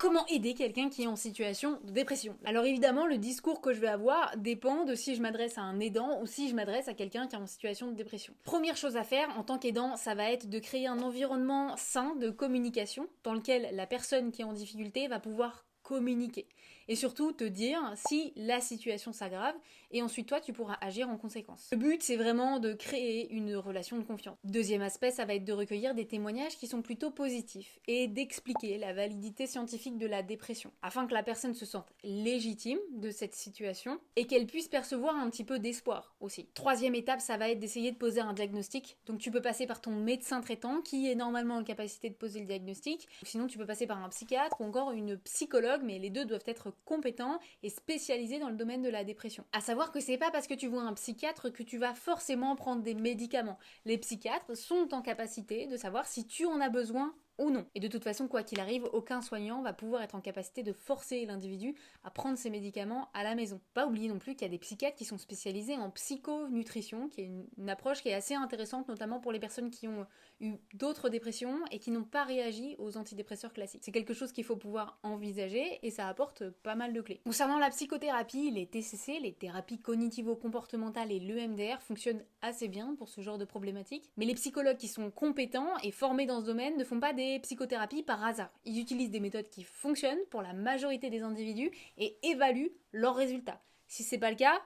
Comment aider quelqu'un qui est en situation de dépression? Alors évidemment, le discours que je vais avoir dépend de si je m'adresse à un aidant ou si je m'adresse à quelqu'un qui est en situation de dépression. Première chose à faire en tant qu'aidant, ça va être de créer un environnement sain de communication dans lequel la personne qui est en difficulté va pouvoir communiquer. Et surtout te dire si la situation s'aggrave et ensuite toi tu pourras agir en conséquence. Le but c'est vraiment de créer une relation de confiance. Deuxième aspect, ça va être de recueillir des témoignages qui sont plutôt positifs et d'expliquer la validité scientifique de la dépression afin que la personne se sente légitime de cette situation et qu'elle puisse percevoir un petit peu d'espoir aussi. Troisième étape, ça va être d'essayer de poser un diagnostic. Donc tu peux passer par ton médecin traitant qui est normalement en capacité de poser le diagnostic, ou sinon tu peux passer par un psychiatre ou encore une psychologue, mais les deux doivent être compétents et spécialisés dans le domaine de la dépression. À savoir que c'est pas parce que tu vois un psychiatre que tu vas forcément prendre des médicaments. Les psychiatres sont en capacité de savoir si tu en as besoin ou non. Et de toute façon, quoi qu'il arrive, aucun soignant va pouvoir être en capacité de forcer l'individu à prendre ses médicaments à la maison. Pas oublier non plus qu'il y a des psychiatres qui sont spécialisés en psychonutrition, qui est une approche qui est assez intéressante, notamment pour les personnes qui ont eu d'autres dépressions et qui n'ont pas réagi aux antidépresseurs classiques. C'est quelque chose qu'il faut pouvoir envisager et ça apporte pas mal de clés. Concernant la psychothérapie, les TCC, les thérapies cognitivo-comportementales et l'EMDR fonctionnent assez bien pour ce genre de problématiques, mais les psychologues qui sont compétents et formés dans ce domaine ne font pas des psychothérapies par hasard. Ils utilisent des méthodes qui fonctionnent pour la majorité des individus et évaluent leurs résultats. Si c'est pas le cas,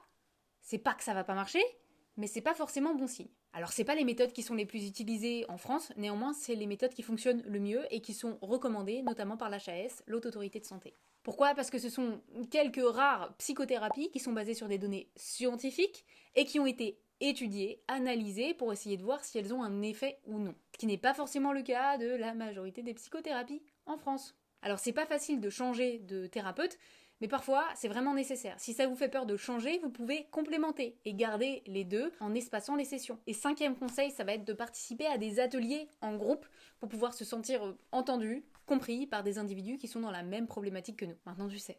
c'est pas que ça va pas marcher, mais c'est pas forcément bon signe. Alors c'est pas les méthodes qui sont les plus utilisées en France, néanmoins c'est les méthodes qui fonctionnent le mieux et qui sont recommandées notamment par l'HAS, l'Haute Autorité de Santé. Pourquoi? Parce que ce sont quelques rares psychothérapies qui sont basées sur des données scientifiques et qui ont été étudiées, analysées pour essayer de voir si elles ont un effet ou non. Ce qui n'est pas forcément le cas de la majorité des psychothérapies en France. Alors c'est pas facile de changer de thérapeute, mais parfois c'est vraiment nécessaire. Si ça vous fait peur de changer, vous pouvez complémenter et garder les deux en espaçant les sessions. Et cinquième conseil, ça va être de participer à des ateliers en groupe pour pouvoir se sentir entendu, compris par des individus qui sont dans la même problématique que nous. Maintenant tu sais.